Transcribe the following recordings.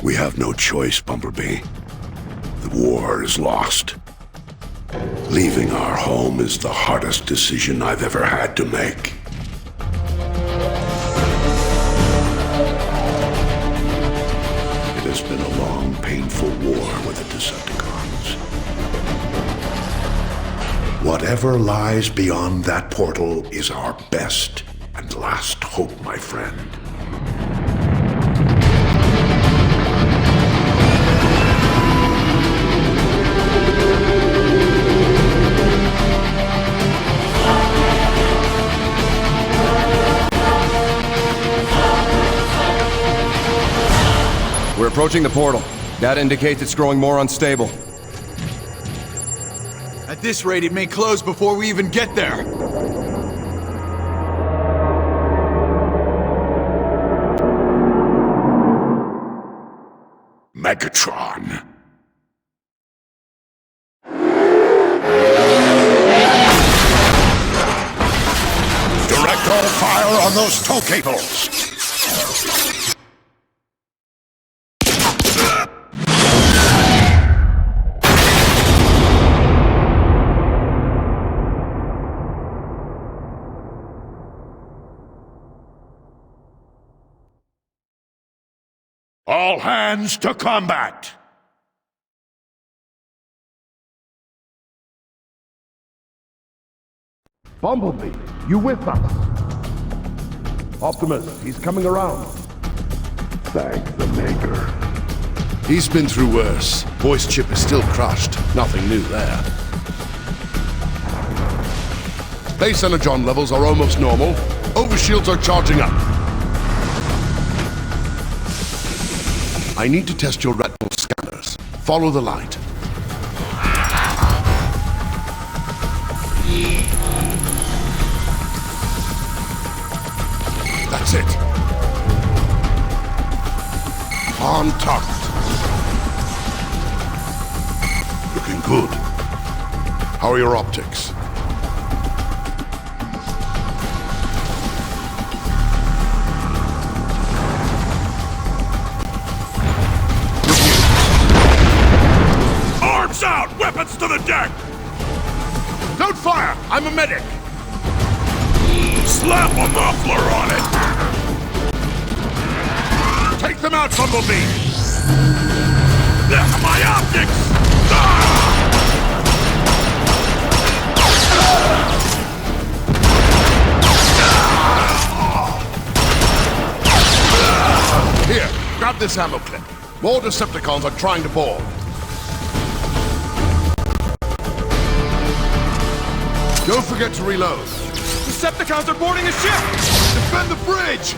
We have no choice, Bumblebee. The war is lost. Leaving our home is the hardest decision I've ever had to make. It has been a long, painful war with the Decepticons. Whatever lies beyond that portal is our best and last hope, my friend. We're approaching the portal. Data indicates it's growing more unstable. At this rate, it may close before we even get there. Megatron. Direct all fire on those tow cables! All hands to combat! Bumblebee, you with us? Optimus, he's coming around. Thank the Maker. He's been through worse. Voice chip is still crushed. Nothing new there. Base energon levels are almost normal. Overshields are charging up. I need to test your retinal scanners. Follow the light. That's it. On target. Looking good. How are your optics? Arms out! Weapons to the deck! Don't fire! I'm a medic! Slap a muffler on it! Take them out, Bumblebee! My optics! Here, grab this ammo clip. More Decepticons are trying to board. Don't forget to reload. Decepticons are boarding a ship! Defend the bridge!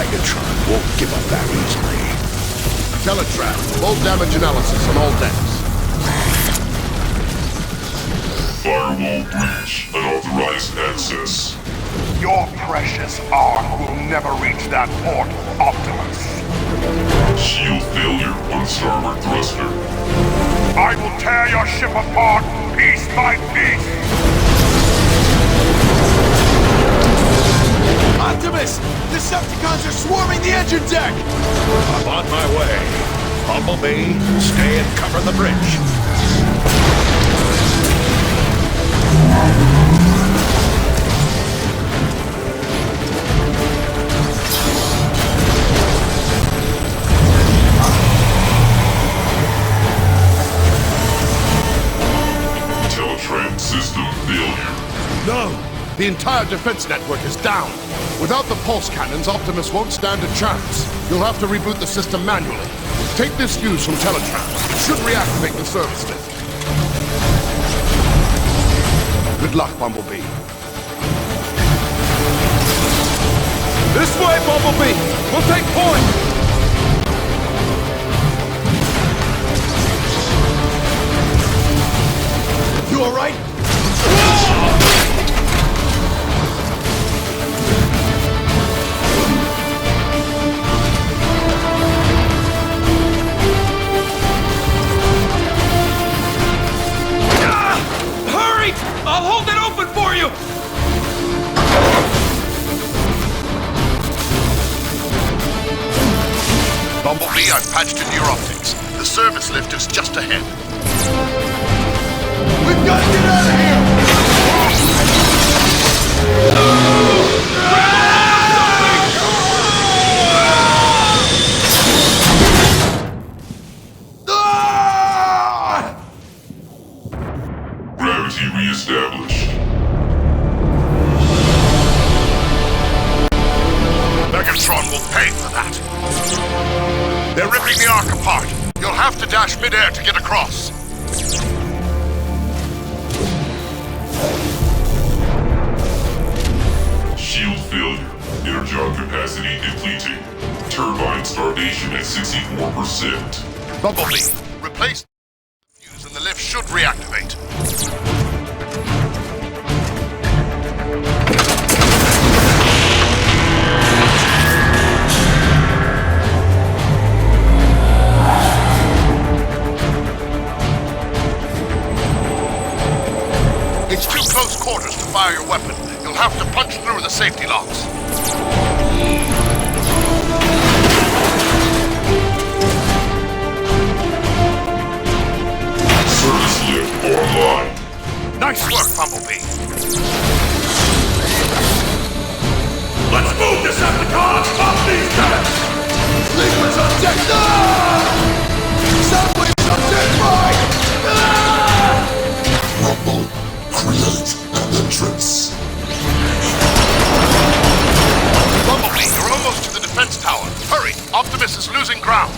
Cybertron won't give up that easily. Teletrap, full damage analysis on all decks. Firewall breach. Unauthorized access. Your precious ark will never reach that port, Optimus. Shield failure on starboard thruster. I will tear your ship apart, piece by piece! Optimus! Decepticons are swarming the engine deck! I'm on my way. Bumblebee, stay and cover the bridge. Teletran system failure. No! The entire defense network is down. Without the pulse cannons, Optimus won't stand a chance. You'll have to reboot the system manually. Take this fuse from Teletran. It should reactivate the service lift. Good luck, Bumblebee. This way, Bumblebee! We'll take point! You alright? Hurry! I'll hold it open for you! Bumblebee, I've patched in your optics. The service lift is just ahead. We've got to get out of here! Gravity reestablished. Megatron will pay for that. They're ripping the Ark apart. You'll have to dash midair to get across. Shield failure. Energon capacity depleting. Turbine starvation at 64%. Bumblebee, replace the fuse and the lift should reactivate. It's too close quarters to fire your weapon. You'll have to punch through the safety locks. Service lift online. Nice work, Bumblebee. Let's move, Decepticons! Off these guns! Leapers on deck! Soundwaves on deck! Right! Rumble. Create an entrance. Bumblebee, you're almost to the defense tower. Hurry! Optimus is losing ground.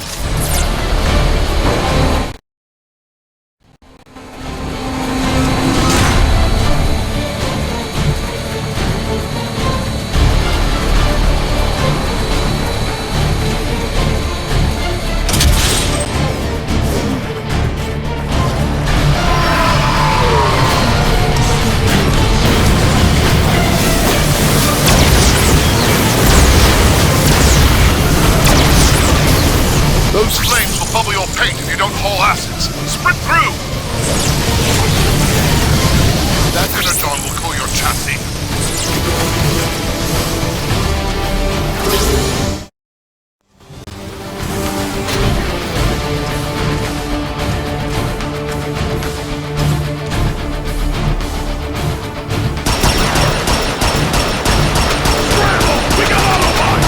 Those flames will bubble your paint if you don't haul asses. Sprint through! That energon will cool your chassis. We got Autobot!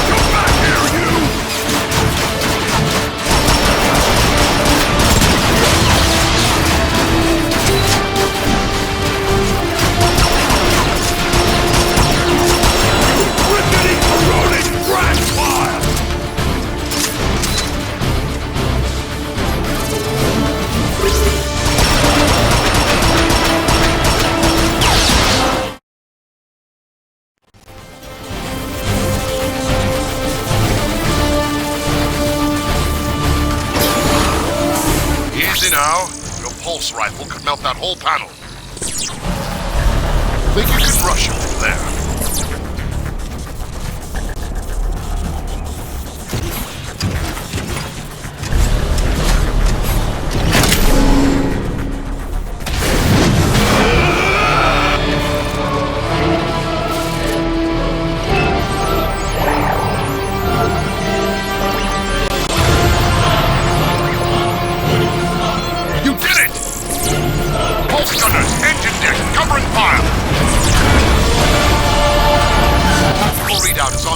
Come back here, you! Rickety, corroding trash pile! Easy now. Your pulse rifle could melt that whole panel. Think you can rush him from there?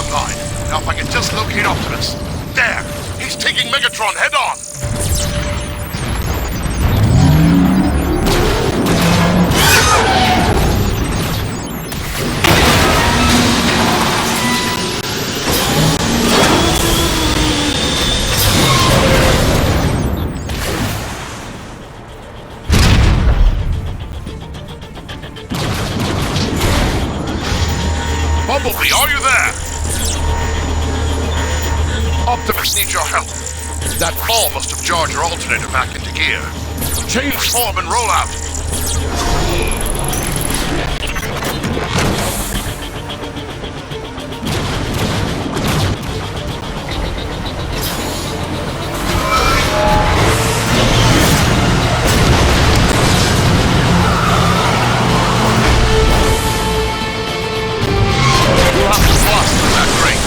online. Now if I can just locate Optimus. There! He's taking Megatron head on! Bumblebee, are you there? Optimus needs your help. That fall must have jarred your alternator back into gear. Change form and roll out. You'll have to blast through that crate.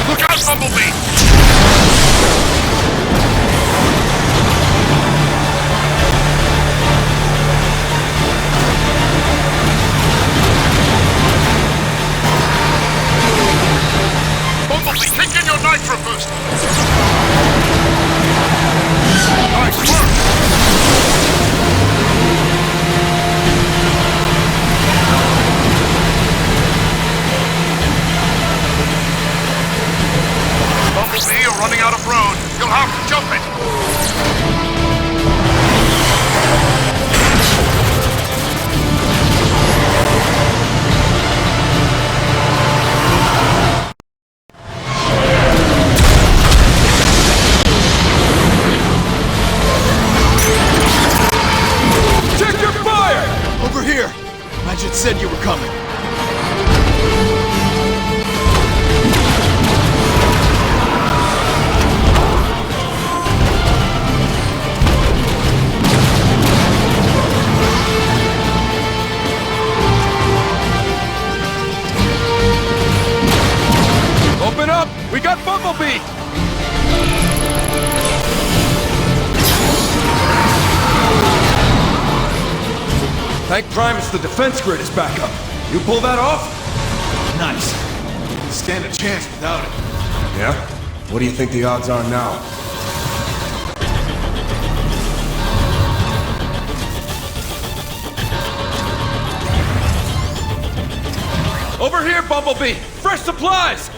Look out, Bumblebee! Bumblebee, kick in your nitro boost! Nice work! Bumblebee, you're running out of road. You'll have to jump it. Check your fire! Over here! Magid said you were coming. Open up! We got Bumblebee! Thank Primus the defense grid is back up. You pull that off? Nice. Stand a chance without it. Yeah? What do you think the odds are now? Over here, Bumblebee! Fresh supplies!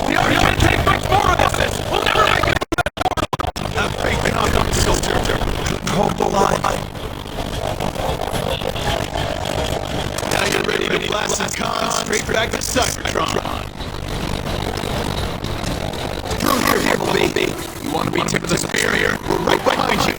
We aren't gonna take much more of this! We'll never make it! I'm breaking on the soldier. Hold the line. Now you're ready to blast some cons straight back to Cybertron. Through here, Bumblebee. You want to be tip of the spear here? We're right behind you.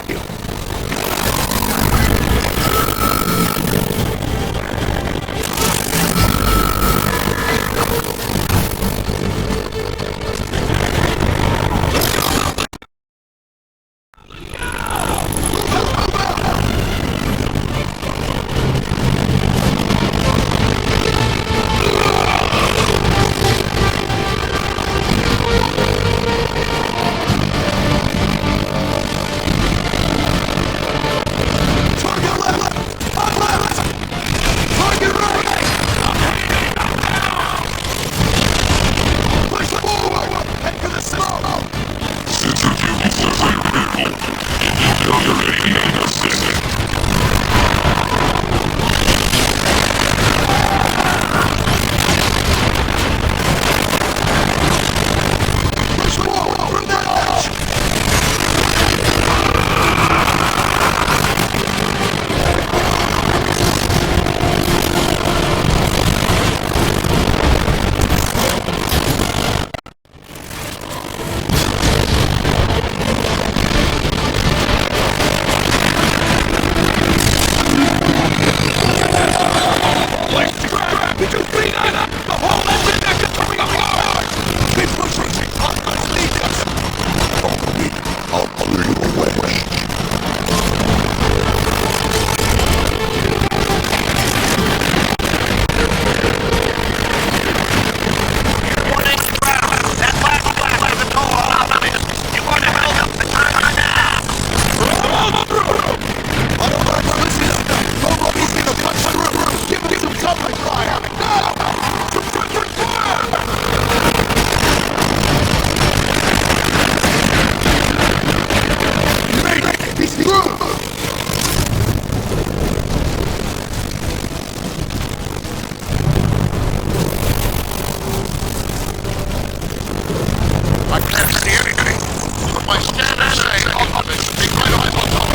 my standard say, Optimus will be right on top.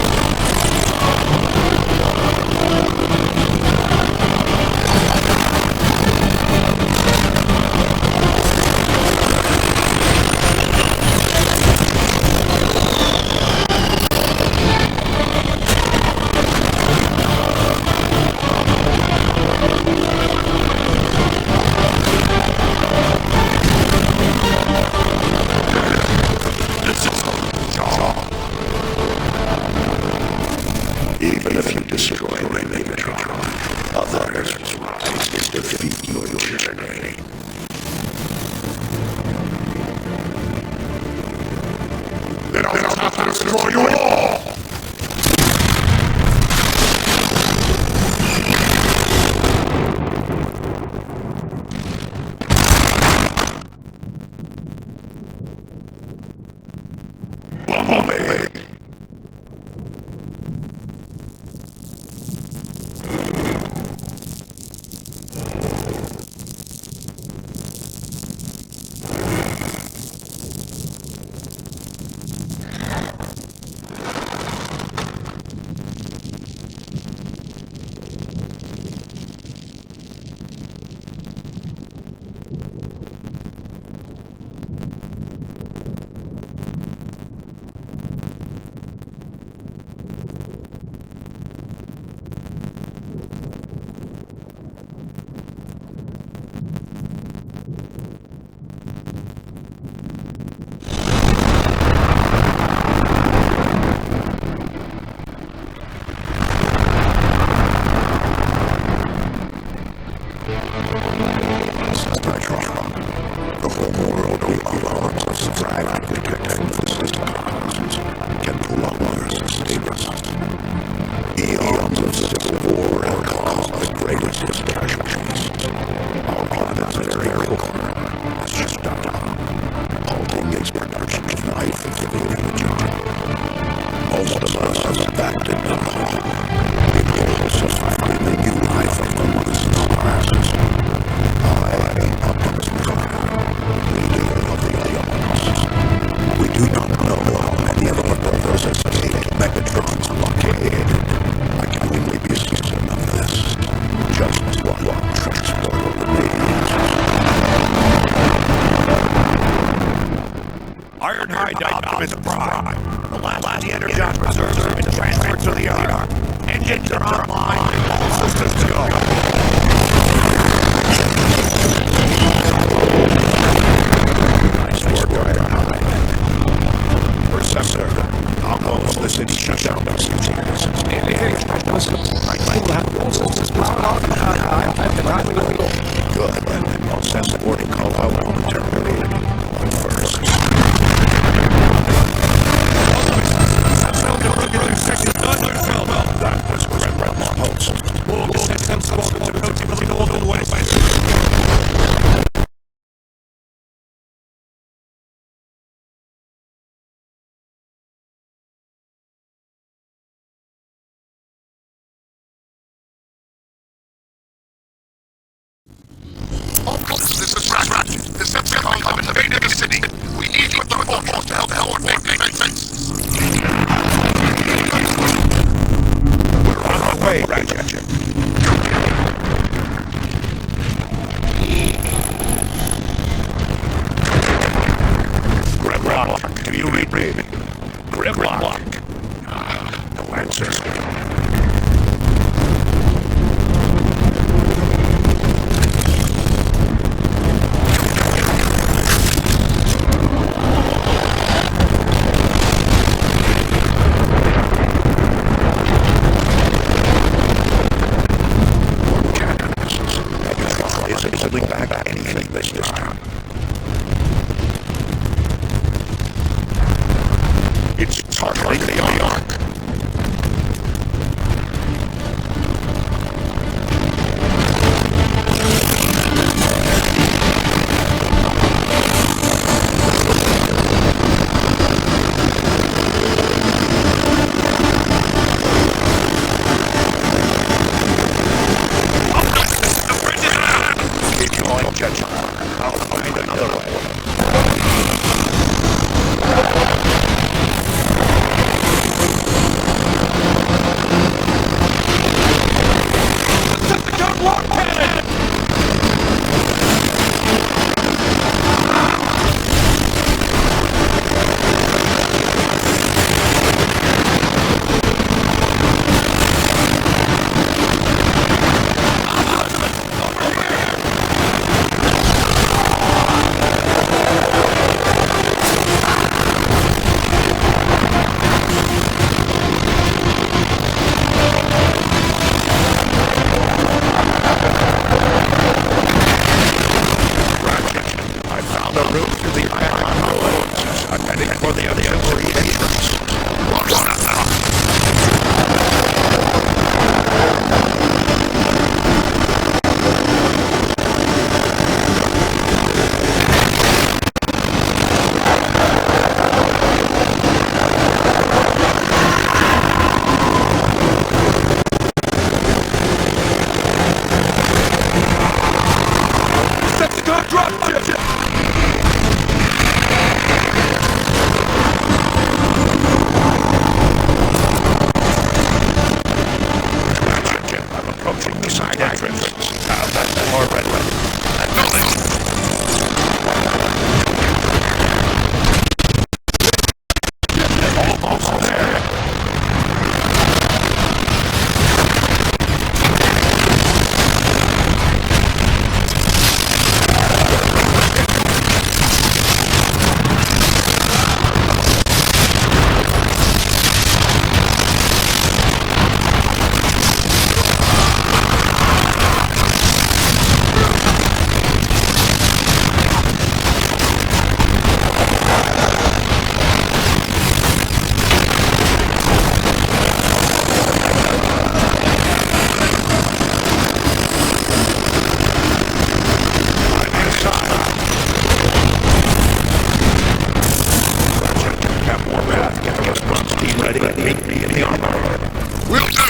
Even if you destroy my Megatron, others will rise to defeat your tyranny. Then I'll have to destroy you all! Bumblebee! Cybertron. The whole world belongs to survive and protect from the system can no longer sustain us. Eons of civil war have caused the greatest catastrophes. Our planet's very core has just stopped, halting its production of life and giving energy. Most of us have abandoned our home in hopes of finding a new life among the stars. I am Optimus Prime, leader of the Alliance. We do not know how many of our brothers escaped Megatron's blockade. I can only be certain of this. Just one transporter remains. Ironhide Optimus Prime. The last de-energized reserves have been transferred to the Ark. Engines are online. All systems go. Nice work, Ironhide. Perceptor, almost the city shut down by CTS. I still have all systems powered off. Good. I'll send the boarding call out momentarily. But first... That was Gremlin Post. We'll send some squadrons to go to the northern west. This is Rat. The Decepticons have invaded the city. We need you at the fortress to help coordinate defenses. We're on our way, Ratchet. Grimlock, do you read me? Grimlock. No answers. Holding back anything this time. It's hardly the Ark. I'll find another way. ready and meet me in the armor. Will do!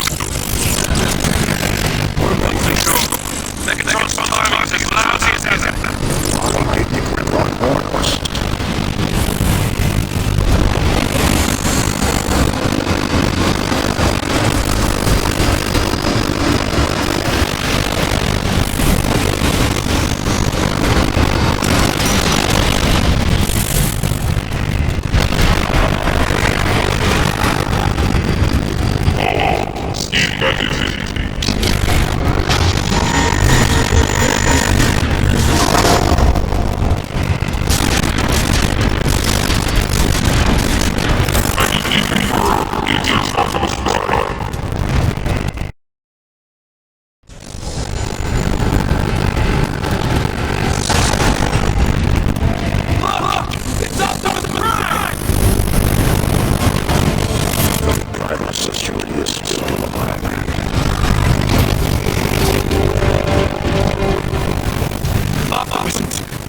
Megatron's army's as lousy as ever. I'll give you grip on horse. Scanning activity.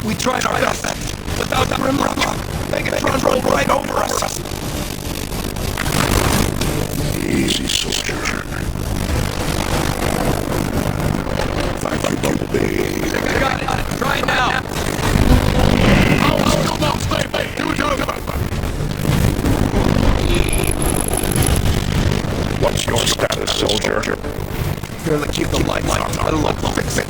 We tried our best. Without the Grimlock, Megatron rolled right over us. Easy, soldier. Thank you, Bumblebee. Got it. Try it now. What's your status, soldier? Barely keep the lights on. Let alone fix it.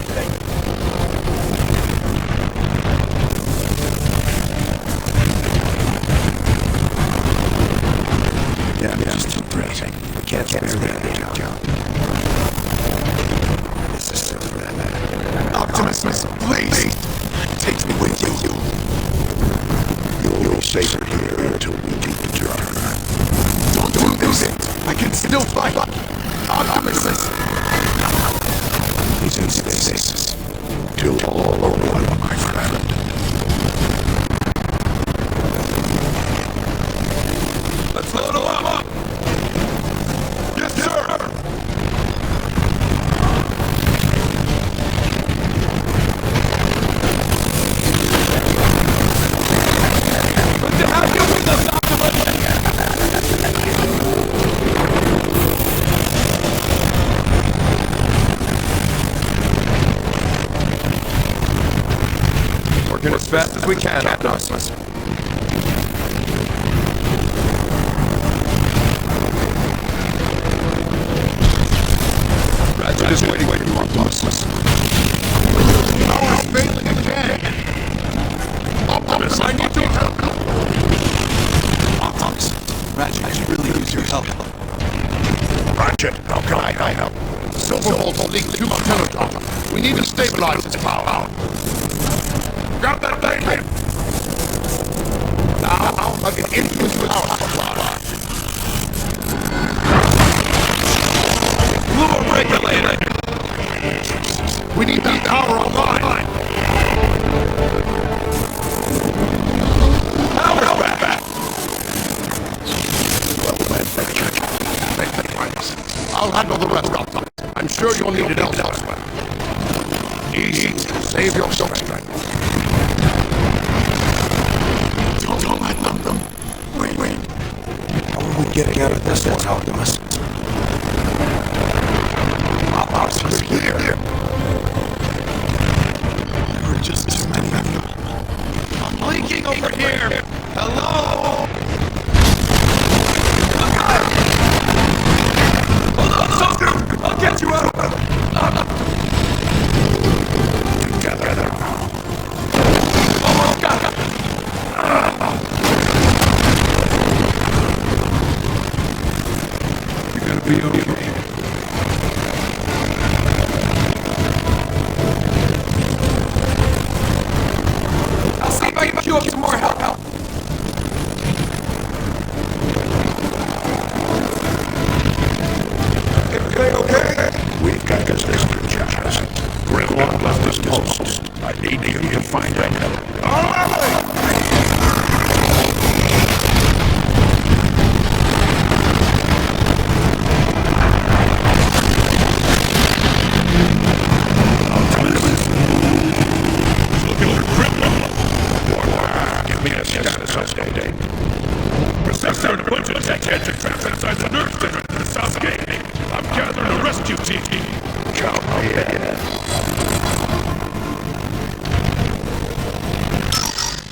Yeah, just too crazy. Can't spare the job. This is so bad. Optimus, please. Take me with you. You'll be safer here until we do the job. Don't lose it. I can still fight. Optimus. He's in stasis. Till all or one, my friend. Let's load him up. Yes, sir. What the hell you with us, Optimus? Working as fast as we can, Optimus. Roger, just waiting for you, Optimus. Power's failing again! Optimus, I need your help! Optimus, Ratchet, I could really use your help. Ratchet, how can I help? Silverbolt's leaked too much energy. We need to stabilize its power. Grab that baby! Now, plug it into its power supply. Fluid regulator! We need that power online! Power back! I'll handle the rest of them. I'm sure you'll need it elsewhere. Easy. Save your strength. Don't let them. Wait. How are we getting out of this, Optimus? Optimus, we're here. There are just too many of you. I'm leaking over here. Hello? Hold on, soldier! I'll get you out! Together. Oh, God! You're gonna be okay. I'll see if I can queue up some more help. Everything okay? We've got this Charles. Grimlock left us post. I need you to find it. All right! Looking for Grimlock. Give me a status update. Processor to put to attack. Attention, trapped inside the nerve center to the south gate. I'm gathering a rescue team. Count me in.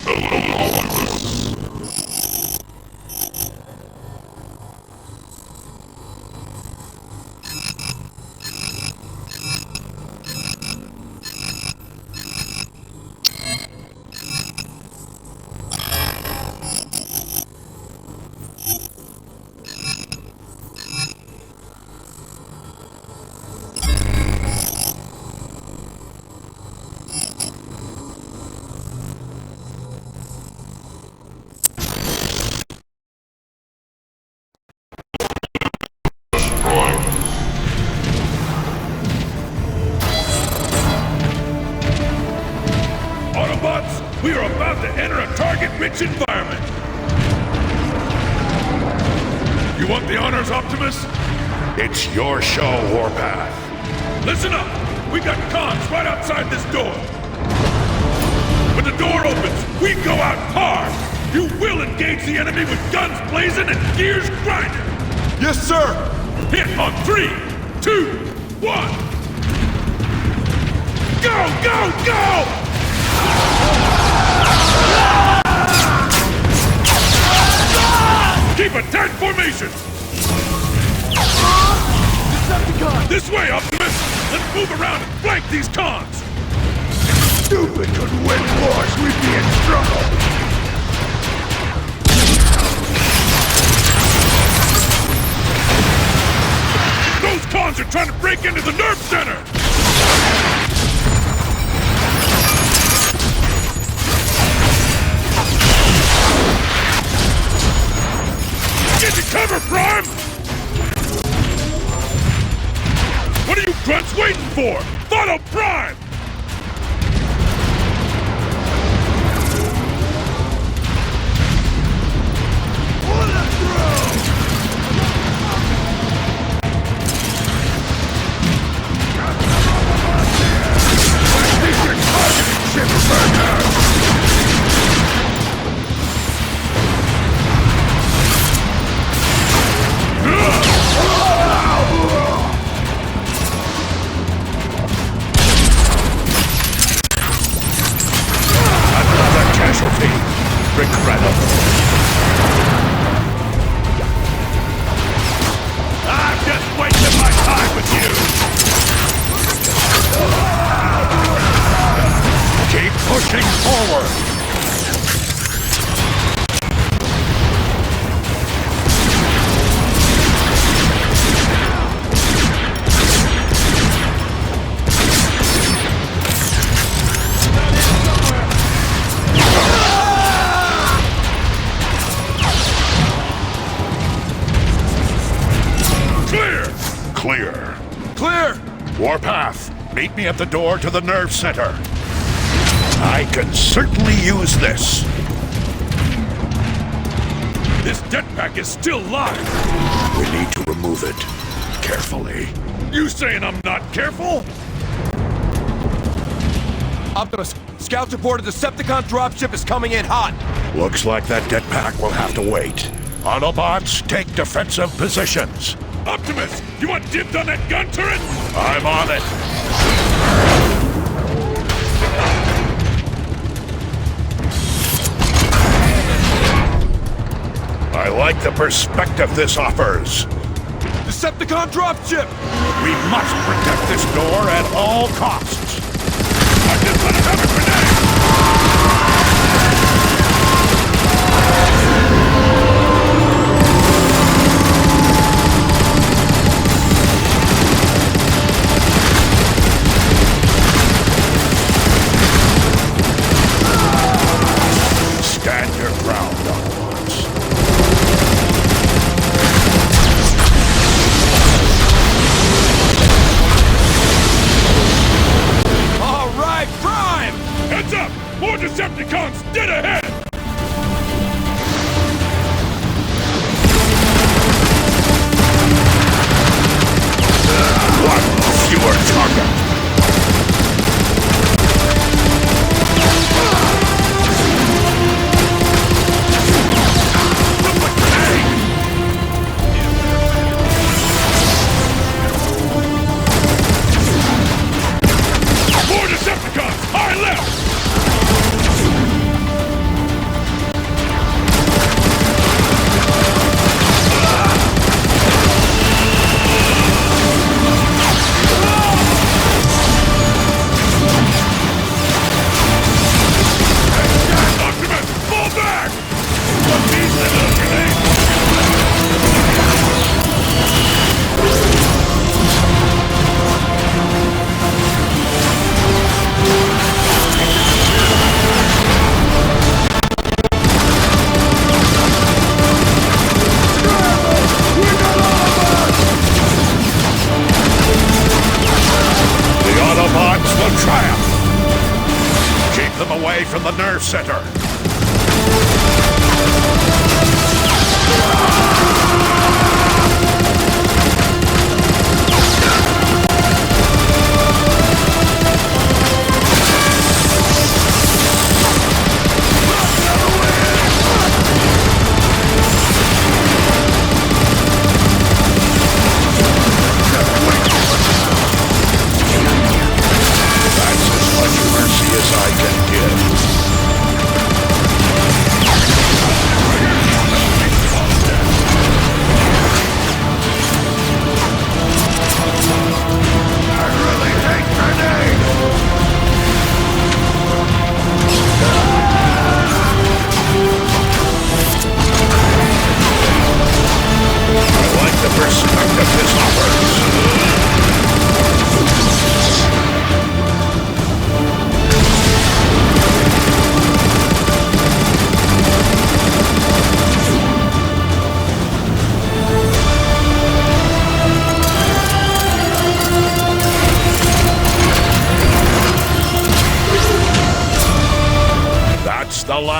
Hello, Optimus. Autobots, we are about to enter a target-rich environment. You want the honors, Optimus? It's your show, Warpath. Listen up! We got cons right outside this door. When the door opens, we go out hard! You will engage the enemy with guns blazing and gears grinding! Yes, sir! Hit on 3, 2, 1! Go, go, go! Keep a tight formation! Decepticon! This way, Optimus! Let's move around and flank these cons! Stupid could win wars, we'd be in trouble! Those cons are trying to break into the nerve center! Get to cover, Prime! What are you grunts waiting for? Follow Prime! What a throw! I think you're targeting Cybertron! Another casualty. Regrettable. I'm just wasting my time with you. Keep pushing forward. Clear. Clear! Warpath, meet me at the door to the nerve center. I can certainly use this. This jetpack is still live. We need to remove it. Carefully. You saying I'm not careful? Optimus, scouts reported the Decepticon dropship is coming in hot. Looks like that jetpack will have to wait. Autobots, take defensive positions. Optimus, you want dibs on that gun turret? I'm on it. I like the perspective this offers. Decepticon dropship! We must protect this door at all costs. I just let us have a grenade! Stand your ground, Autobots. All right, Prime! Heads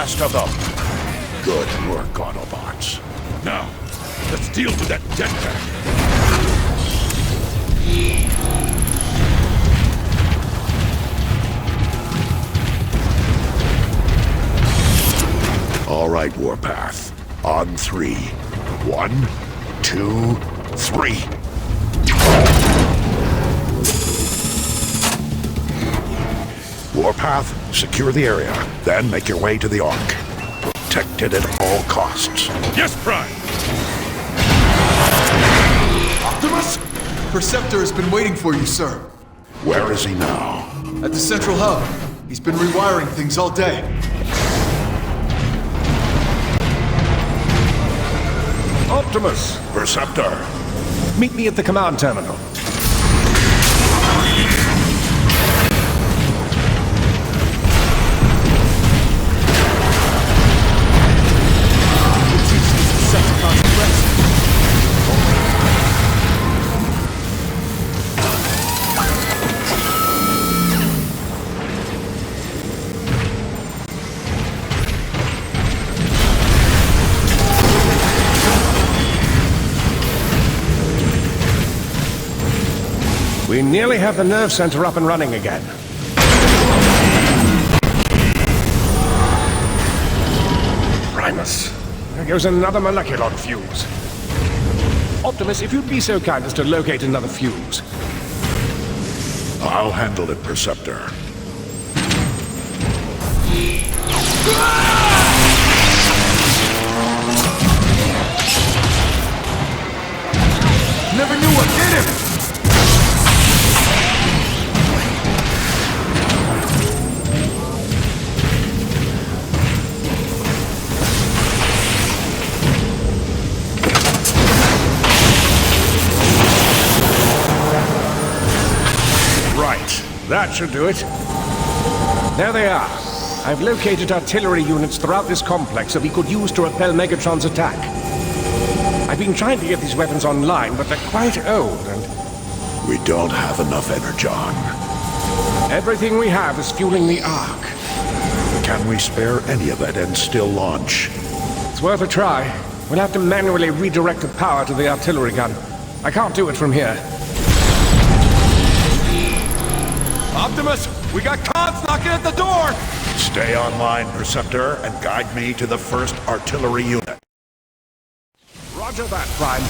last of them. Good work, Autobots. Now, let's deal with that jetpack. All right, Warpath. On 3. 1, 2, 3. Warpath, secure the area. Then make your way to the Ark. Protect it at all costs. Yes, Prime! Optimus? Perceptor has been waiting for you, sir. Where is he now? At the central hub. He's been rewiring things all day. Optimus, Perceptor. meet me at the command terminal. We nearly have the nerve center up and running again. Primus, there goes another molecular fuse. Optimus, if you'd be so kind as to locate another fuse. I'll handle it, Perceptor. Never knew what did him! That should do it. There they are. I've located artillery units throughout this complex that we could use to repel Megatron's attack. I've been trying to get these weapons online, but they're quite old and... We don't have enough energon. Everything we have is fueling the Ark. Can we spare any of it and still launch? It's worth a try. We'll have to manually redirect the power to the artillery gun. I can't do it from here. Optimus, we got cons knocking at the door! Stay online, Perceptor, and guide me to the first artillery unit. Roger that, Prime.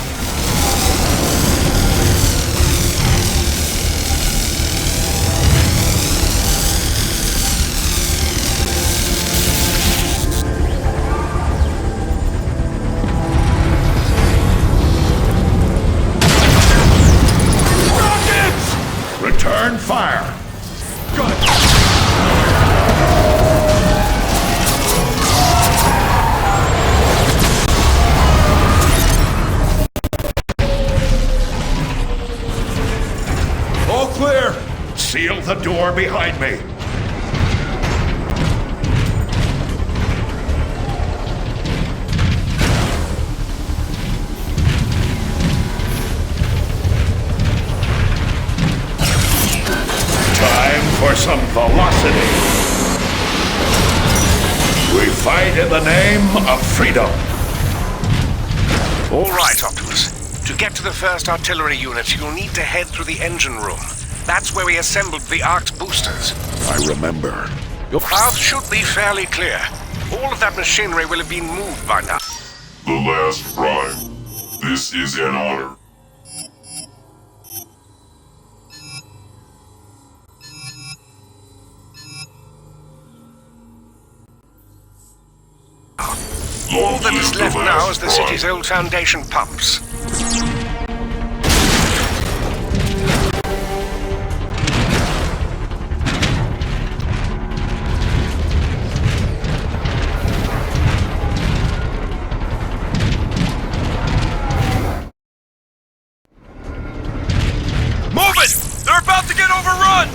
Rockets! Return fire! All clear! Seal the door behind me. For some velocity. We fight in the name of freedom. All right, Optimus. To get to the first artillery unit, you'll need to head through the engine room. That's where we assembled the Ark's boosters. I remember. Your path should be fairly clear. All of that machinery will have been moved by now. The last Prime. This is an honor. All that is left now is the city's old Foundation pumps. Move it! They're about to get overrun!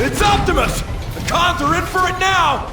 It's Optimus! The cons are in for it now!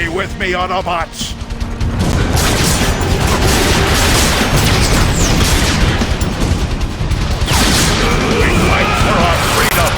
Stay with me, Autobots! We fight for our freedom!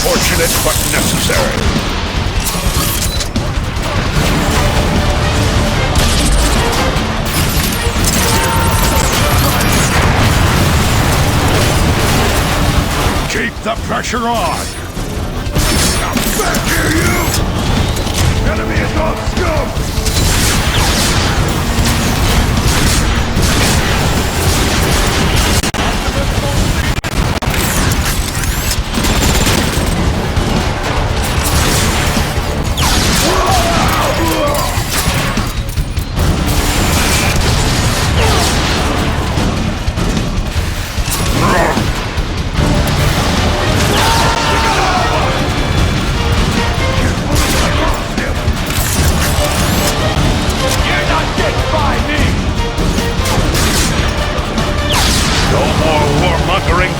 Unfortunate but necessary. Keep the pressure on! Now back here, you! Enemy is on scum!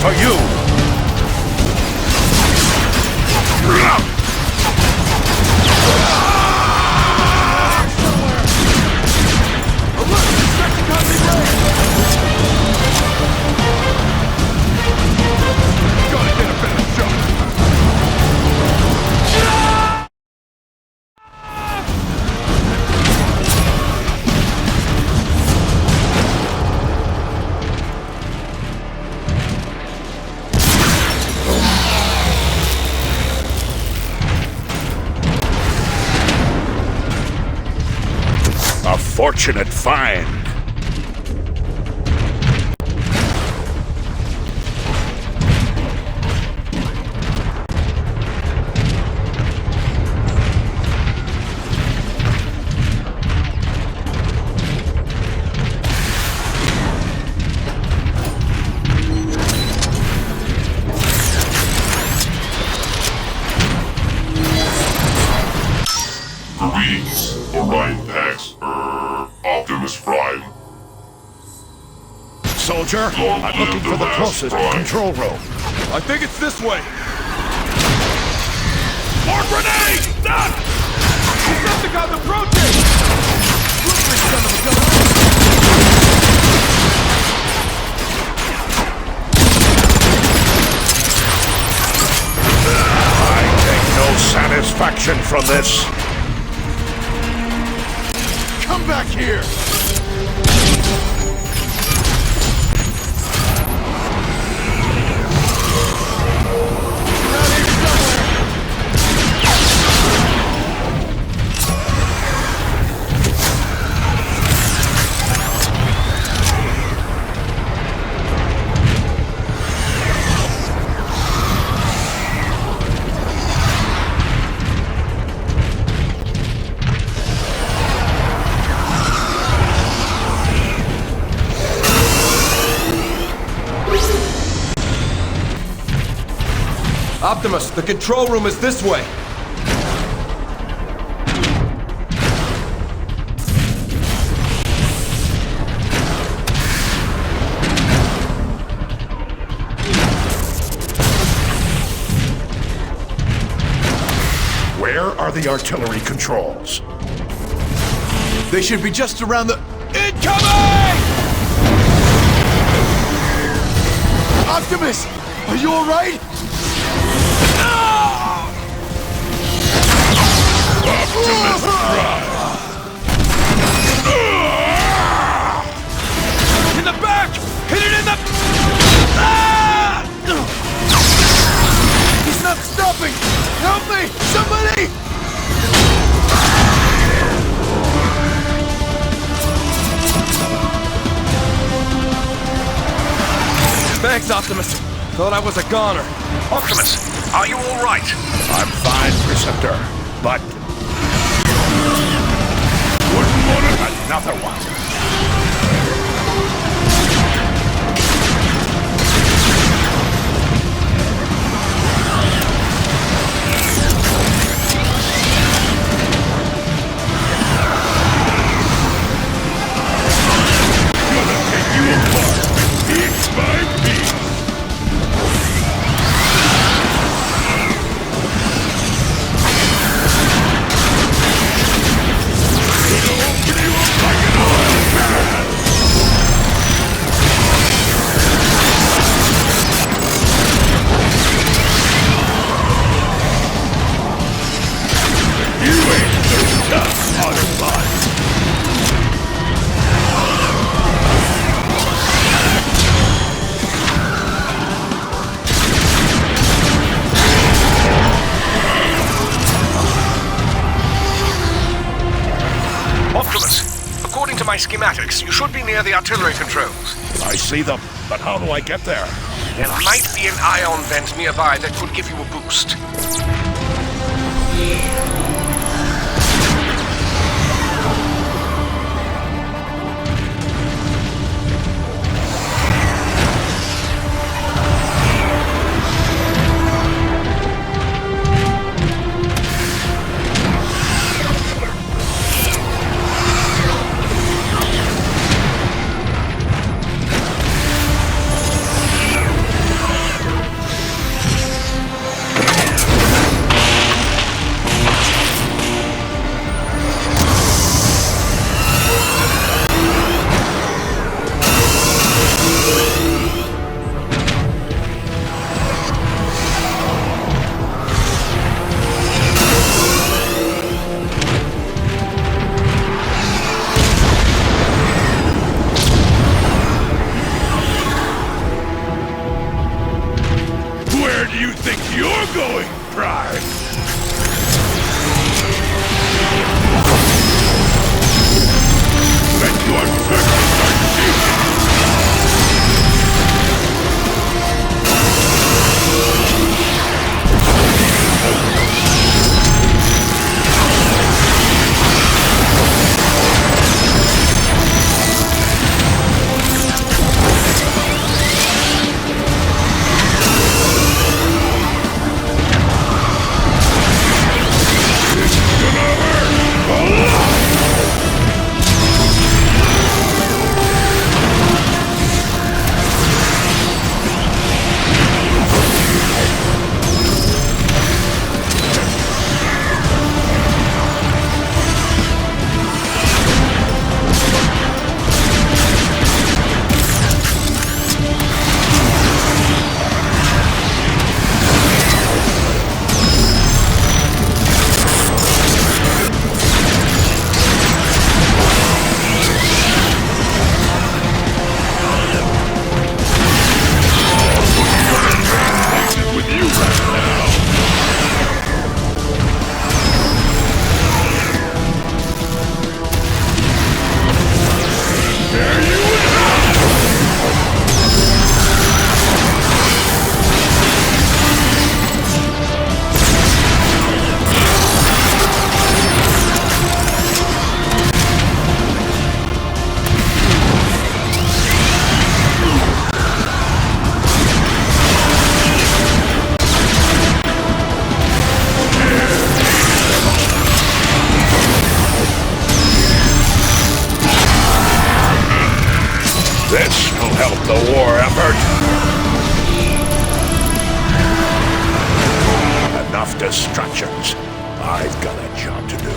For you! A fortunate find. Greetings, Orion Pax, Optimus Prime. Soldier, I'm looking for the closest control room. I think it's this way. More grenades! Stop! Decepticons approaching! Slippery son of a gun! I take no satisfaction from this. Come back here! Optimus, the control room is this way. Where are the artillery controls? They should be just around the... Incoming! Optimus! Are you alright? Optimus Prime! In the back! Hit it in the... He's not stopping! Help me! Somebody! Thanks, Optimus. Thought I was a goner. Optimus, are you all right? I'm fine, Preceptor, but... Wouldn't want another one. Gonna take you apart, piece by piece. Optimus, according to my schematics, you should be near the artillery controls. I see them, but how do I get there? There might be an ion vent nearby that could give you a boost. This will help the war effort. Enough distractions. I've got a job to do.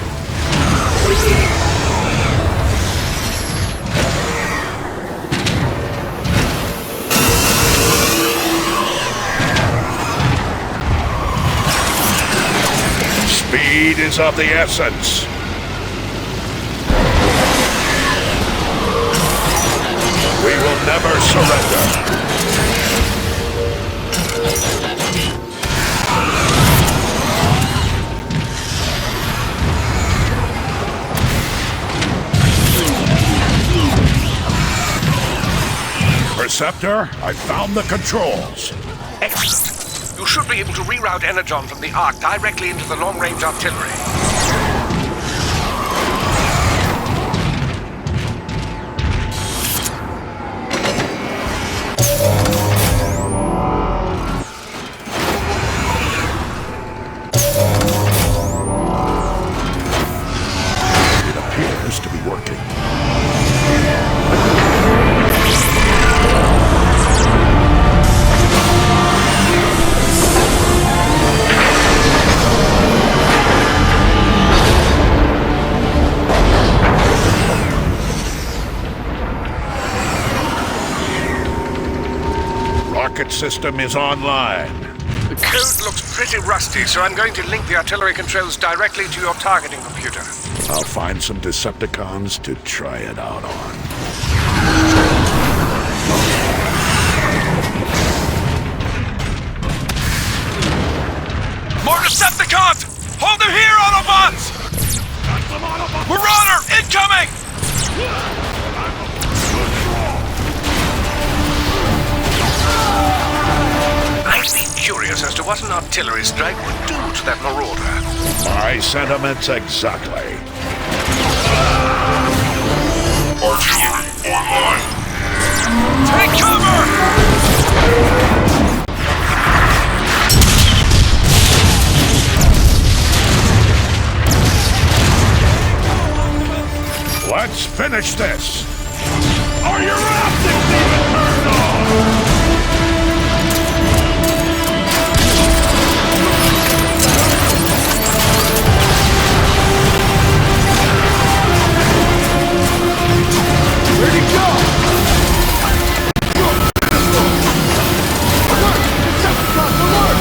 Speed is of the essence. We will never surrender. Perceptor, I found the controls. Excellent. You should be able to reroute Energon from the Ark directly into the long-range artillery. It appears to be working. Rocket system is online. The code looks pretty rusty, so I'm going to link the artillery controls directly to your targeting computer. I'll find some Decepticons to try it out on. More Decepticons! Hold them here, Autobots! Marauder, incoming! I'd be curious as to what an artillery strike would do to that Marauder. My sentiments exactly. Artillery online. Take cover! Let's finish this! Are your optics even turned on? Where'd he go? Alert! Decepticons, alert!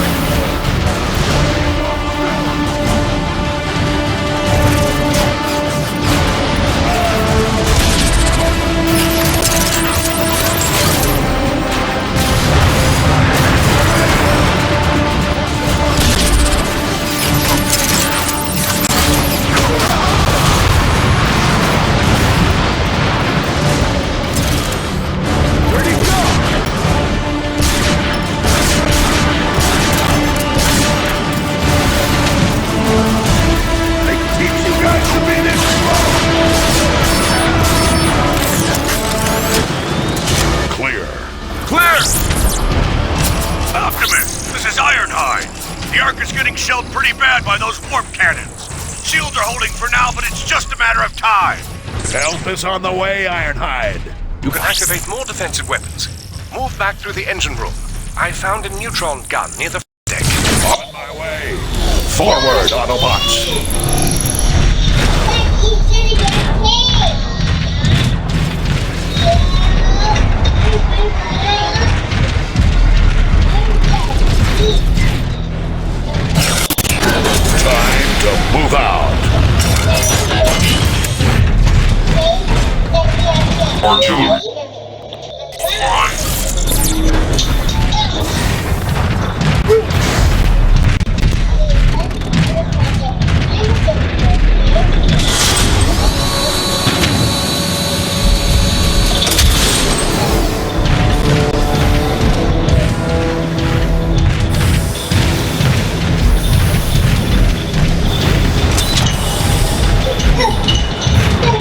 Shelled pretty bad by those warp cannons. Shields are holding for now, but it's just a matter of time. Help is on the way, Ironhide. You can activate more defensive weapons. Move back through the engine room. I found a neutron gun near the deck. On my way. Forward, Autobots. Time to move out. Artillery. Online.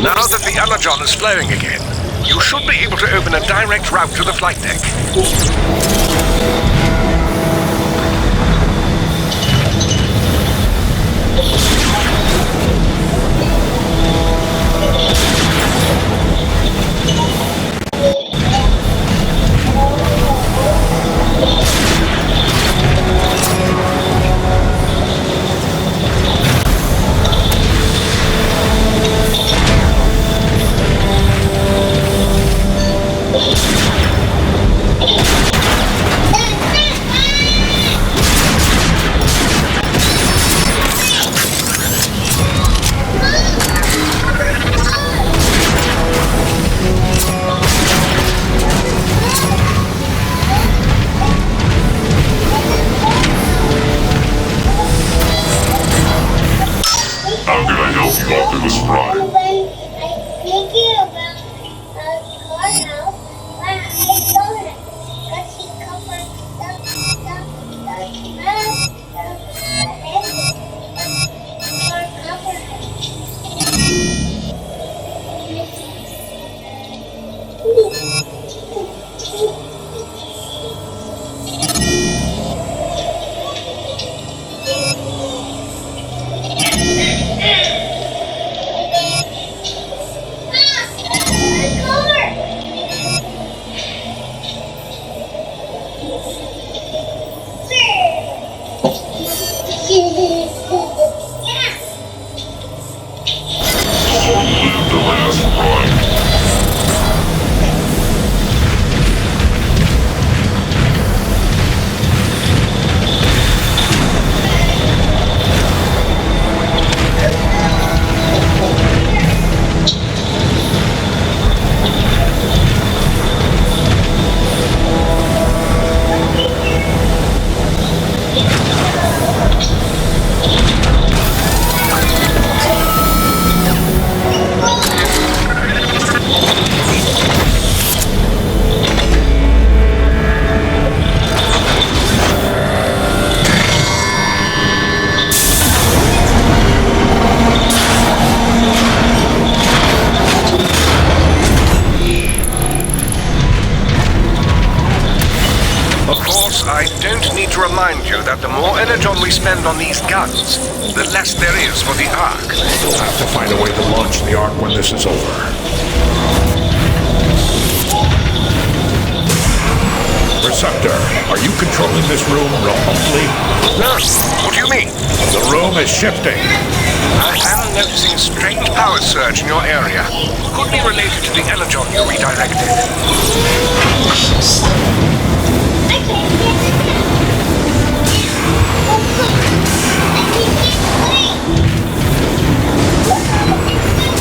Now that the Energon is flowing again, you should be able to open a direct route to the flight deck. I don't need to remind you that the more energon we spend on these guns, the less there is for the Ark. We'll have to find a way to launch the Ark when this is over. Receptor, are you controlling this room remotely? No. What do you mean? The room is shifting. I am noticing a strange power surge in your area. Could be related to the energon you redirected.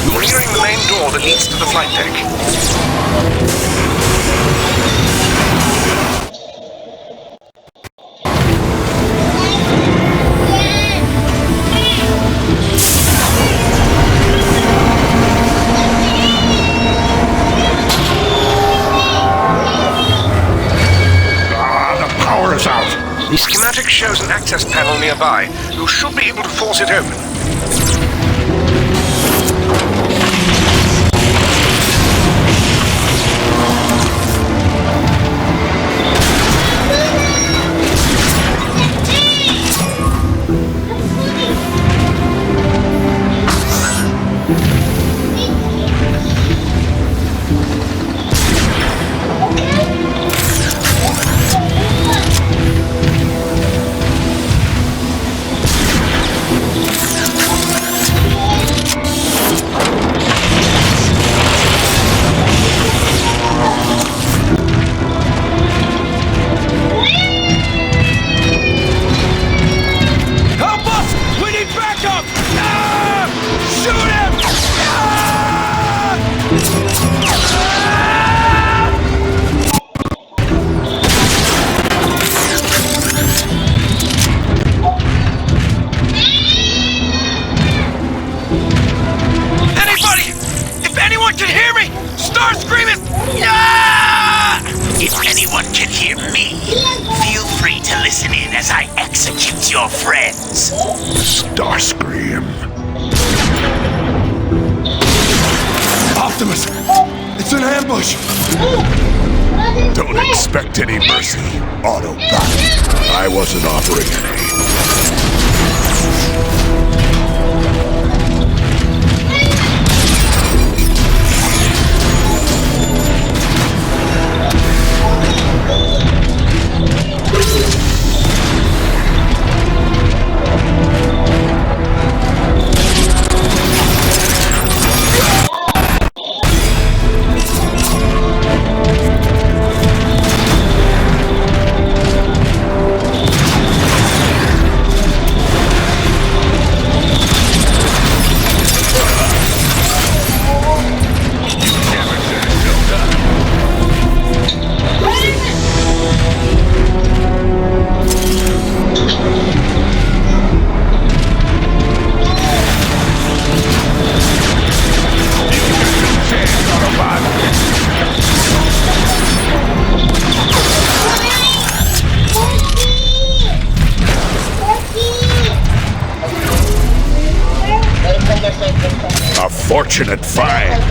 You're nearing the main door that leads to the flight deck. The schematic shows an access panel nearby. You should be able to force it open. Your friends. Starscream. Optimus! It's an ambush! Don't expect any mercy, Autobot. I wasn't offering any. unfortunate find.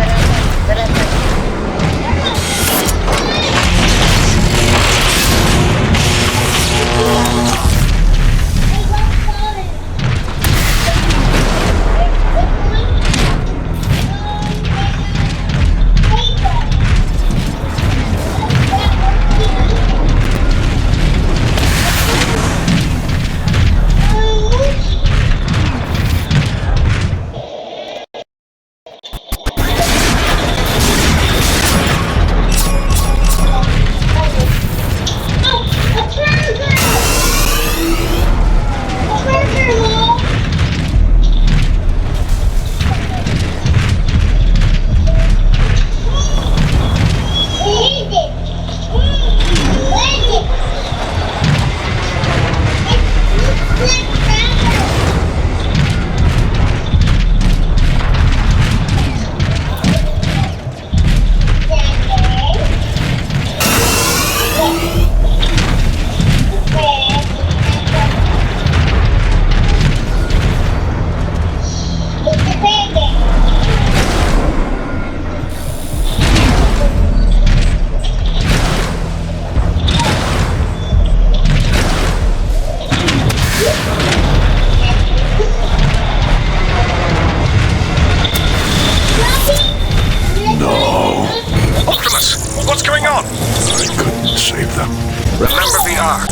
Remember the Ark.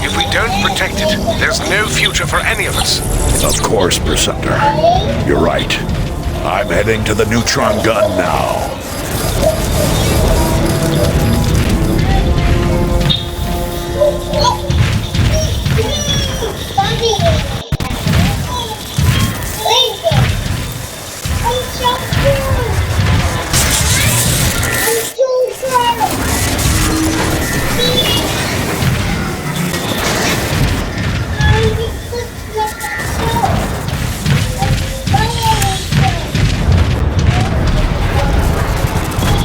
If we don't protect it, there's no future for any of us. Of course, Preceptor. You're right. I'm heading to the neutron gun now.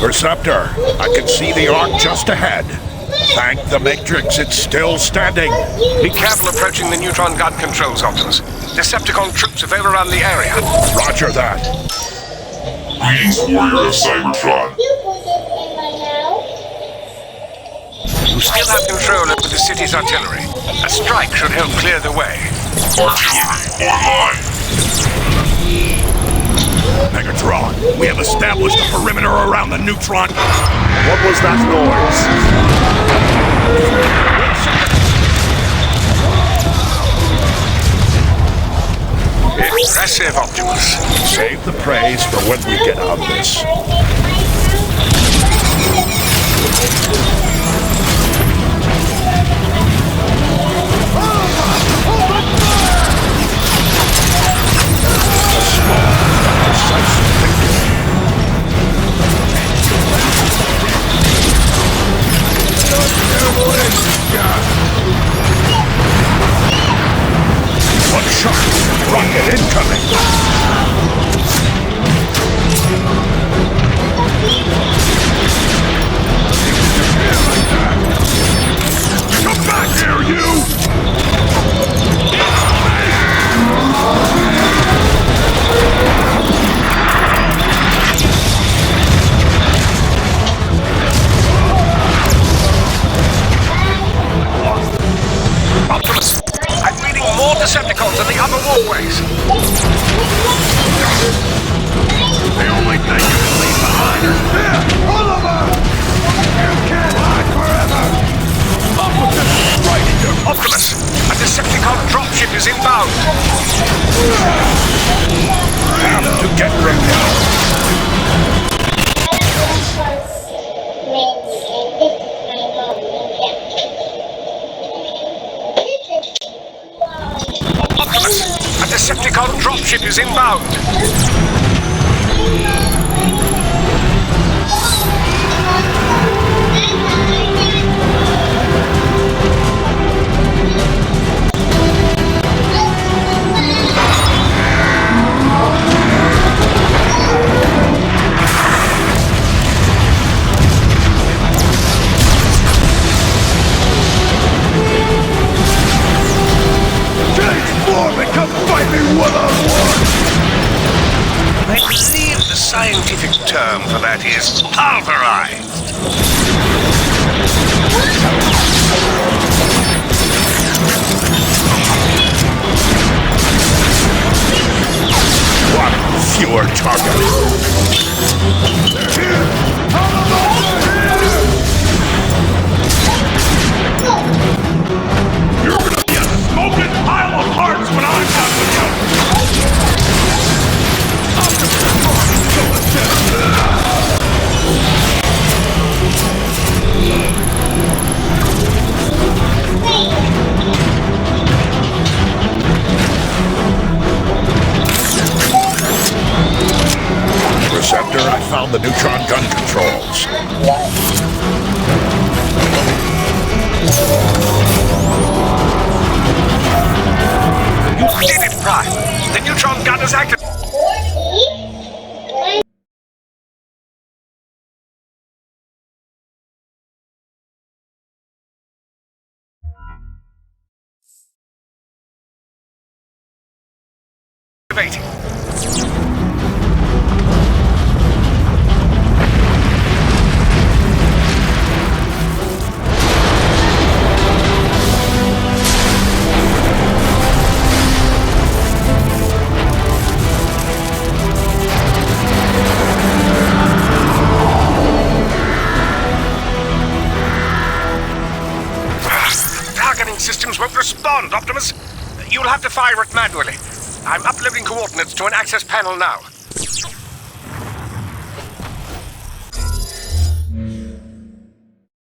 Perceptor, I can see the Ark just ahead. Thank the Matrix, it's still standing. Be careful approaching the neutron gun controls, Optimus. Decepticon troops have overrun the area. Roger that. Greetings, warrior of Cybertron. You still have control over the city's artillery. A strike should help clear the way. Artillery online. Megatron, we have established a perimeter around the neutron. What was that noise? Impressive, Optimus. Save the praise for when we get out of this. One shot! Rocket incoming! Come back here, you! Optimus, I'm reading more Decepticons in the upper walkways. The only thing you can leave behind is fear! All of us! You can't hide forever! Up with this right in your... Optimus, a Decepticon dropship is inbound. Have to get repelled! Optimus, a Decepticon dropship is inbound. Transform and come fight me one-on-one! I believe the is pulverized. What fewer targets? You're gonna be a smoking pile of hearts when I'm done with you! Receptor, I found the neutron gun controls. You did it, Prime! The neutron gun is active! Activating. Targeting systems won't respond, Optimus. You'll have to fire it manually. I'm uploading coordinates to an access panel now.